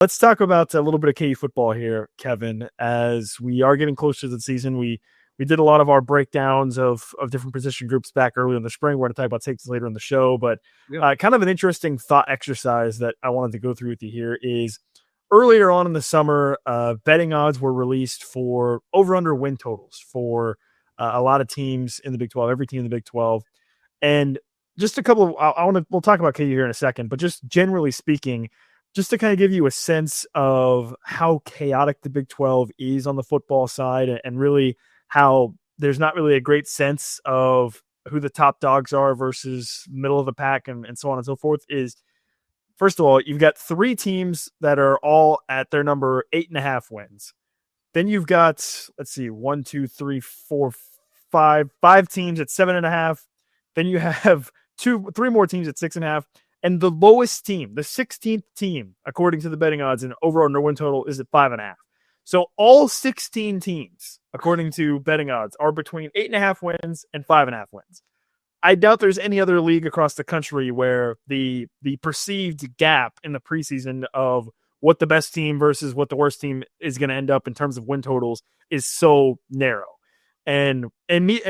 Let's talk about a little bit of KU football here, Kevin. As we are getting closer to the season, we did a lot of our breakdowns of different position groups back early in the spring. We're going to talk about safeties later in the show, but kind of an interesting thought exercise that I wanted to go through with you here is earlier on in the summer, betting odds were released for over-under win totals for a lot of teams in the Big 12, every team in the Big 12, and just a couple of we'll talk about KU here in a second, but just generally speaking, just to kind of give you a sense of how chaotic the Big 12 is on the football side and really how there's not really a great sense of who the top dogs are versus middle of the pack and so on and so forth is, first of all, you've got three teams that are all at their number 8.5 wins. Then you've got, let's see, 1, 2, 3, 4, 5 teams at 7.5. Then you have three more teams at 6.5. And the lowest team, the 16th team, according to the betting odds and over under win total, is at 5.5. So all 16 teams, according to betting odds, are between 8.5 wins and 5.5 wins. I doubt there's any other league across the country where the perceived gap in the preseason of what the best team versus what the worst team is going to end up in terms of win totals is so narrow. And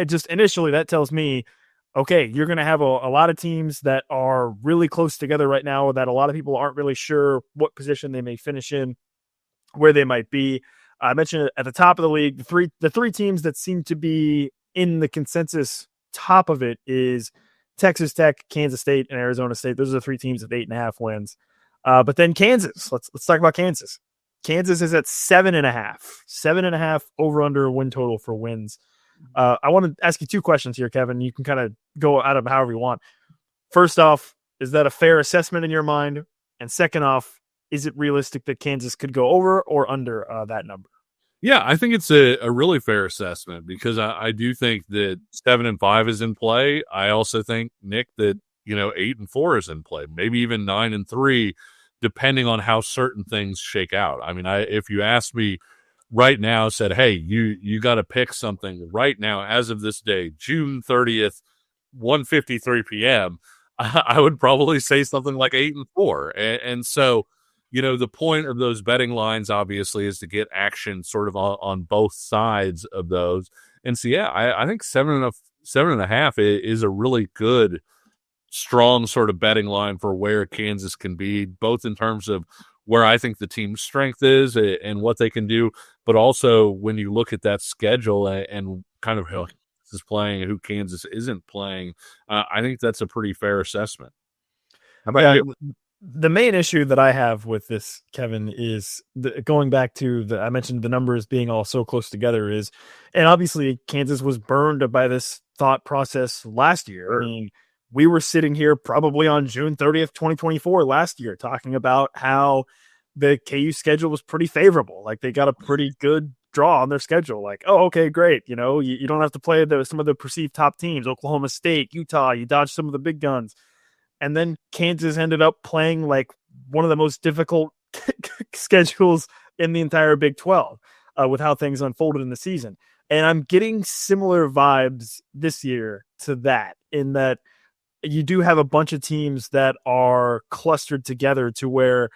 just initially that tells me, okay, you're going to have a lot of teams that are really close together right now that a lot of people aren't really sure what position they may finish in, where they might be. I mentioned at the top of the league, the three teams that seem to be in the consensus top of it is Texas Tech, Kansas State, and Arizona State. Those are the three teams with 8.5 wins. But then Kansas, let's talk about Kansas. Kansas is at 7.5 over under win total for wins. I want to ask you two questions here, Kevin. You can kind of go out of however you want. First off, is that a fair assessment in your mind? And second off, is it realistic that Kansas could go over or under that number? Yeah, I think it's a really fair assessment because I do think that 7-5 is in play. I also think, Nick, that 8-4 is in play, maybe even 9-3, depending on how certain things shake out. I mean, if you asked me right now, said, hey, you got to pick something right now as of this day, June 30th, 1:53 p.m., I would probably say something like 8-4. And so, the point of those betting lines, obviously, is to get action sort of on both sides of those. And so, yeah, I think 7.5 is a really good, strong sort of betting line for where Kansas can be, both in terms of where I think the team's strength is and what they can do, but also when you look at that schedule and kind of who Kansas is playing and who Kansas isn't playing, I think that's a pretty fair assessment. How about you? The main issue that I have with this, Kevin, is going back to I mentioned the numbers being all so close together and obviously Kansas was burned by this thought process last year. Sure. I mean, we were sitting here probably on June 30th, 2024 last year talking about how the KU schedule was pretty favorable. Like they got a pretty good draw on their schedule. Like, oh, okay, great. You don't have to play some of the perceived top teams, Oklahoma State, Utah, you dodge some of the big guns. And then Kansas ended up playing like one of the most difficult schedules in the entire Big 12 with how things unfolded in the season. And I'm getting similar vibes this year to that, in that you do have a bunch of teams that are clustered together to where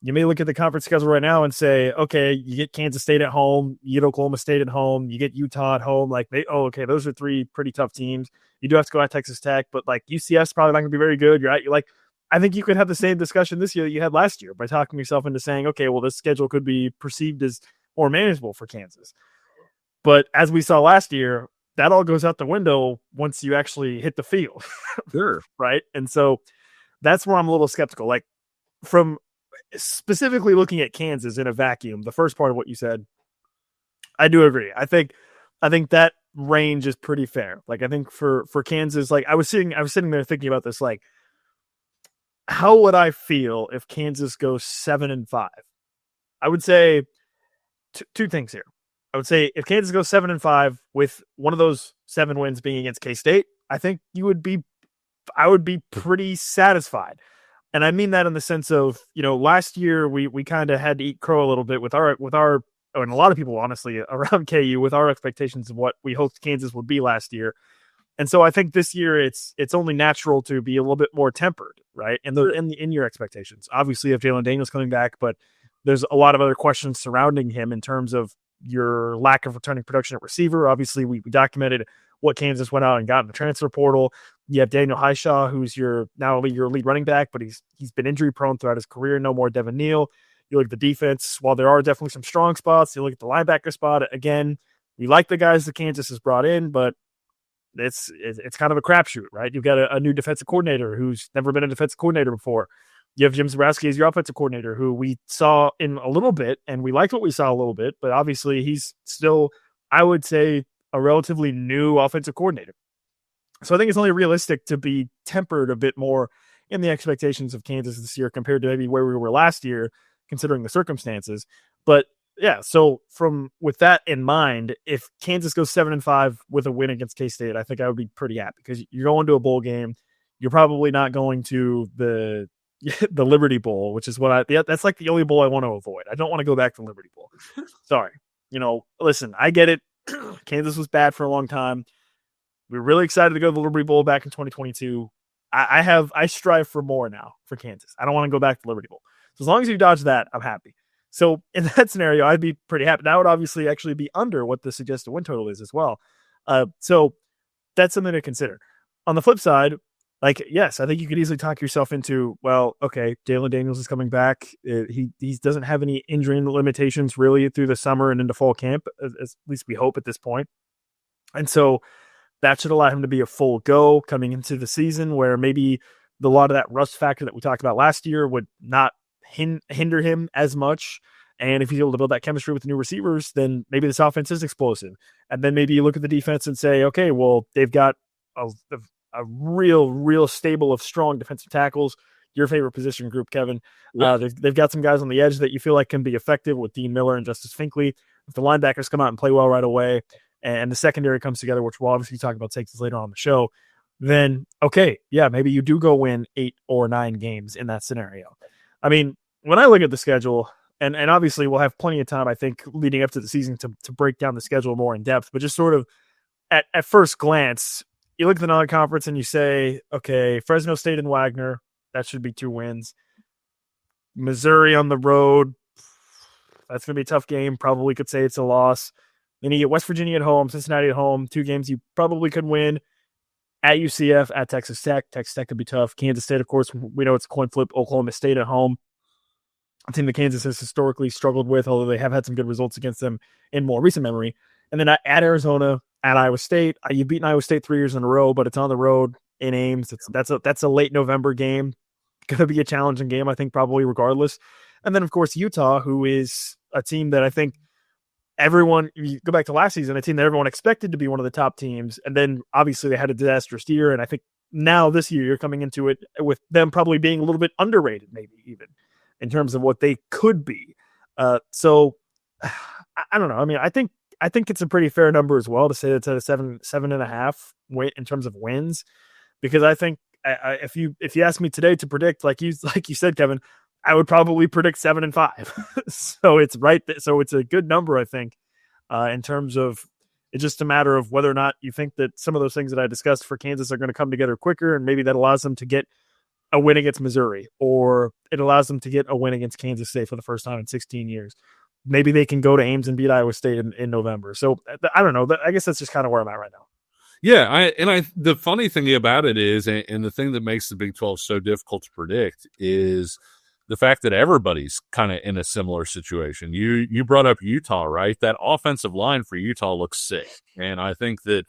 you may look at the conference schedule right now and say, okay, you get Kansas State at home, you get Oklahoma State at home, you get Utah at home. Like, okay, those are three pretty tough teams. You do have to go at Texas Tech, but like UCF's probably not going to be very good. I think you could have the same discussion this year that you had last year by talking yourself into saying, okay, well, this schedule could be perceived as more manageable for Kansas. But as we saw last year, that all goes out the window once you actually hit the field. Sure. Right. And so that's where I'm a little skeptical. Like, from specifically looking at Kansas in a vacuum, the first part of what you said, I do agree. I think that range is pretty fair. Like, I think for Kansas, like I was sitting there thinking about this, like, how would I feel if Kansas goes 7-5? I would say two things here. I would say if Kansas goes 7-5 with one of those 7 wins being against K-State, I think I would be pretty satisfied. And I mean that in the sense of, last year we kind of had to eat crow a little bit with our, and a lot of people honestly around KU with our expectations of what we hoped Kansas would be last year. And so I think this year it's only natural to be a little bit more tempered, right? In your expectations. Obviously, if Jalen Daniels coming back, but there's a lot of other questions surrounding him in terms of your lack of returning production at receiver. Obviously, we documented what Kansas went out and got in the transfer portal. You have Daniel Highshaw, who's your lead running back, but he's been injury prone throughout his career. No more Devin Neal. You look at the defense. While there are definitely some strong spots, you look at the linebacker spot. Again, we like the guys that Kansas has brought in, but it's kind of a crapshoot, right? You've got a new defensive coordinator who's never been a defensive coordinator before. You have Jim Zabrowski as your offensive coordinator, who we saw in a little bit, and we liked what we saw a little bit, but obviously he's still, I would say, a relatively new offensive coordinator. So I think it's only realistic to be tempered a bit more in the expectations of Kansas this year compared to maybe where we were last year, considering the circumstances. But yeah, so with that in mind, if Kansas goes 7-5 with a win against K-State, I think I would be pretty happy because you're going to a bowl game. You're probably not going to the Liberty Bowl, which is that's like the only bowl I want to avoid. I don't want to go back to the Liberty Bowl. Sorry. Listen, I get it. Kansas was bad for a long time. We're really excited to go to the Liberty Bowl back in 2022. I strive for more now for Kansas. I don't want to go back to the Liberty Bowl. So as long as you dodge that, I'm happy. So in that scenario, I'd be pretty happy. That would obviously actually be under what the suggested win total is as well. So that's something to consider. On the flip side, yes, I think you could easily talk yourself into, well, okay, Jalen Daniels is coming back. He doesn't have any injury limitations really through the summer and into fall camp, at least we hope at this point. And so that should allow him to be a full go coming into the season where maybe a lot of that rust factor that we talked about last year would not hinder him as much. And if he's able to build that chemistry with the new receivers, then maybe this offense is explosive. And then maybe you look at the defense and say, okay, well, they've got a real stable of strong defensive tackles. Your favorite position group, Kevin. Yeah. They've got some guys on the edge that you feel like can be effective with Dean Miller and Justice Finkley. If the linebackers come out and play well right away, and the secondary comes together, which we'll obviously talk about Texas later on the show, then okay, yeah, maybe you do go win 8 or 9 games in that scenario. I mean, when I look at the schedule, and obviously we'll have plenty of time, I think, leading up to the season to break down the schedule more in depth, but just sort of at first glance, you look at the non-conference and you say, okay, Fresno State and Wagner, that should be 2 wins. Missouri on the road, that's going to be a tough game. Probably could say it's a loss. Then you get West Virginia at home, Cincinnati at home, 2 games you probably could win. At UCF, at Texas Tech. Texas Tech could be tough. Kansas State, of course, we know it's a coin flip. Oklahoma State at home. A team that Kansas has historically struggled with, although they have had some good results against them in more recent memory. And then at Arizona, at Iowa State. You've beaten Iowa State 3 years in a row, but it's on the road in Ames. That's a late November game. Going to be a challenging game, I think, probably regardless. And then, of course, Utah, who is a team that I think you go back to last season, a team that everyone expected to be one of the top teams. And then obviously they had a disastrous year. And I think now this year you're coming into it with them probably being a little bit underrated, maybe even in terms of what they could be. So I don't know. I mean, I think it's a pretty fair number as well to say it's at a 7.5 in terms of wins, because I think if you ask me today to predict, like you said, Kevin, I would probably predict 7-5. So it's right. So it's a good number, I think, in terms of it's just a matter of whether or not you think that some of those things that I discussed for Kansas are going to come together quicker. And maybe that allows them to get a win against Missouri, or it allows them to get a win against Kansas State for the first time in 16 years. Maybe they can go to Ames and beat Iowa State in November. So I don't know. I guess that's just kind of where I'm at right now. Yeah, the funny thing about it is, and the thing that makes the Big 12 so difficult to predict is the fact that everybody's kind of in a similar situation. You brought up Utah, right? That offensive line for Utah looks sick, and I think that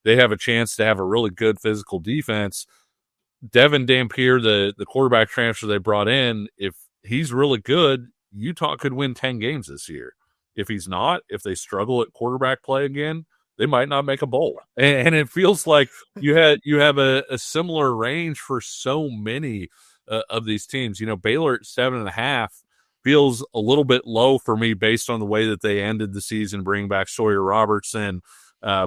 they have a chance to have a really good physical defense. Devin Dampier, the quarterback transfer they brought in, if he's really good, Utah could win 10 games this year. If he's not, if they struggle at quarterback play again, they might not make a bowl. And it feels like you have a similar range for so many of these teams. You know, Baylor at 7.5 feels a little bit low for me based on the way that they ended the season, bringing back Sawyer Robertson,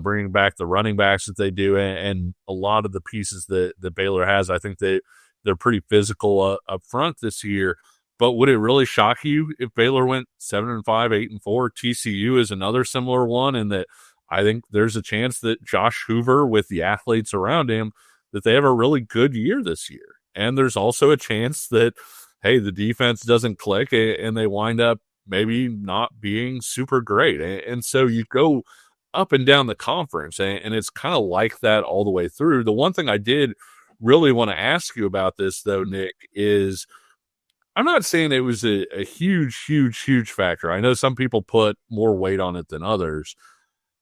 bringing back the running backs that they do, and a lot of the pieces that Baylor has. I think they're pretty physical up front this year. But would it really shock you if Baylor went 7-5, 8-4? TCU is another similar one, in that I think there's a chance that Josh Hoover, with the athletes around him, that they have a really good year this year. And there's also a chance that hey, the defense doesn't click and they wind up maybe not being super great. And so you go up and down the conference, and it's kind of like that all the way through. The one thing I did really want to ask you about this, though, Nick, is I'm not saying it was a huge, huge, huge factor. I know some people put more weight on it than others.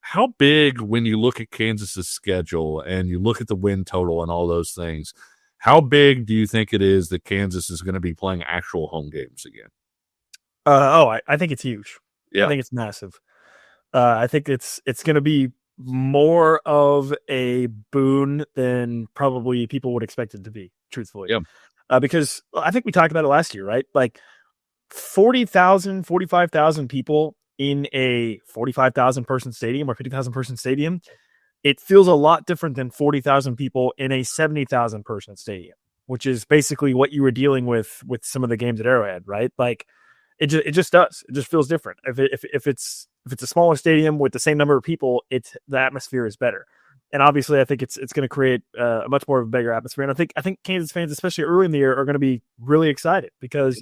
How big, when you look at Kansas's schedule and you look at the win total and all those things, how big do you think it is that Kansas is going to be playing actual home games again? I think it's huge. Yeah. I think it's massive. I think it's going to be more of a boon than probably people would expect it to be, truthfully. Yeah. Because I think we talked about it last year, right? Like 40,000, 45,000 people in a 45,000 person stadium or 50,000 person stadium, it feels a lot different than 40,000 people in a 70,000 person stadium, which is basically what you were dealing with some of the games at Arrowhead, right? Like it just does. It just feels different. If it's a smaller stadium with the same number of people, the atmosphere is better. And obviously, I think it's going to create a much more of a bigger atmosphere. And I think Kansas fans, especially early in the year, are going to be really excited because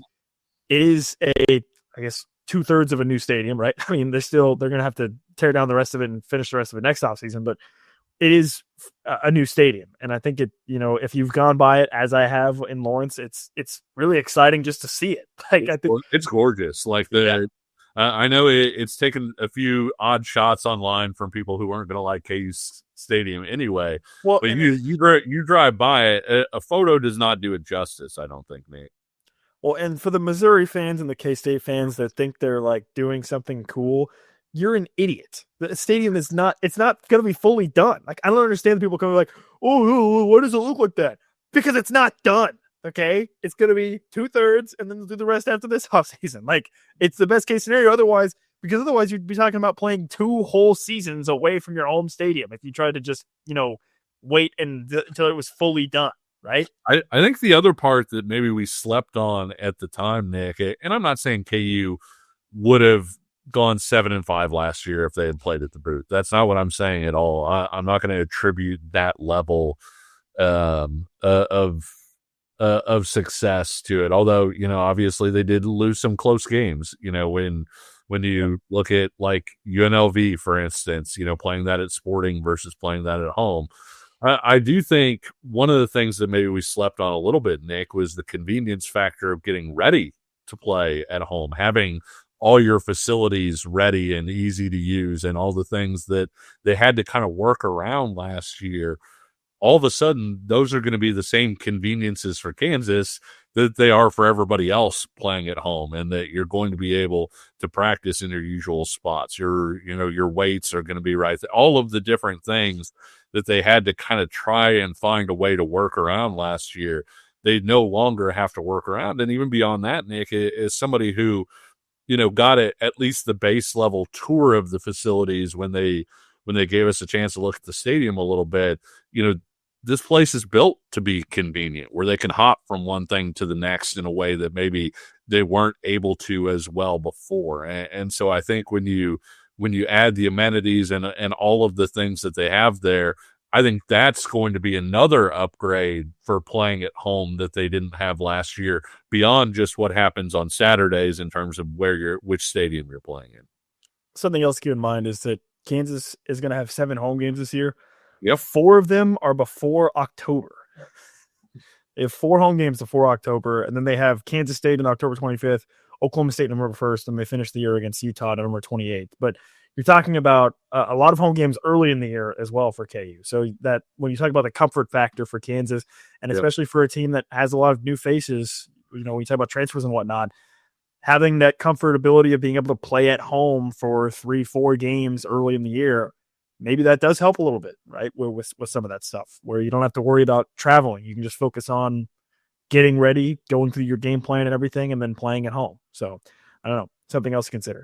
it is I guess 2/3 of a new stadium, right? I mean, they're going to have to tear down the rest of it and finish the rest of it next offseason, but it is a new stadium. And I think if you've gone by it as I have in Lawrence, it's really exciting just to see it. Like I think it's gorgeous. Like I know it's taken a few odd shots online from people who weren't going to like KU's stadium anyway. Well, but you drive by it, a photo does not do it justice, I don't think, Nate. Well, and for the Missouri fans and the K-State fans that think they're like doing something cool, you're an idiot. The stadium it's not going to be fully done. Like, I don't understand the people coming like, oh, why does it look like that? Because it's not done. Okay. It's going to be 2/3 and then they'll do the rest after this offseason. Like, it's the best case scenario. Otherwise you'd be talking about playing 2 whole seasons away from your home stadium if you tried to just, wait until it was fully done. Right. I think the other part that maybe we slept on at the time, Nick, and I'm not saying KU would have gone 7-5 last year if they had played at the Boot. That's not what I'm saying at all. I'm not going to attribute that level of success to it. Although, obviously they did lose some close games, when you look at like UNLV, for instance, playing that at Sporting versus playing that at home. I do think one of the things that maybe we slept on a little bit, Nick, was the convenience factor of getting ready to play at home, having all your facilities ready and easy to use and all the things that they had to kind of work around last year. All of a sudden, those are going to be the same conveniences for Kansas that they are for everybody else playing at home, and that you're going to be able to practice in your usual spots. Your weights are going to be right there. All of the different things that they had to kind of try and find a way to work around last year, they no longer have to work around. And even beyond that, Nick, is somebody who, got at least the base level tour of the facilities when they gave us a chance to look at the stadium a little bit. This place is built to be convenient, where they can hop from one thing to the next in a way that maybe they weren't able to as well before. And so I think when you add the amenities and all of the things that they have there, I think that's going to be another upgrade for playing at home that they didn't have last year, beyond just what happens on Saturdays in terms of which stadium you're playing in. Something else to keep in mind is that Kansas is going to have 7 home games this year. Yep. 4 of them are before October. They have 4 home games before October, and then they have Kansas State on October 25th, Oklahoma State November 1st, and they finish the year against Utah November 28th. But you're talking about a lot of home games early in the year as well for KU. So that when you talk about the comfort factor for Kansas, and especially for a team that has a lot of new faces, when you talk about transfers and whatnot, having that comfort ability of being able to play at home for 3-4 games early in the year, maybe that does help a little bit, right? With some of that stuff where you don't have to worry about traveling. You can just focus on getting ready, going through your game plan and everything, and then playing at home. So I don't know, something else to consider.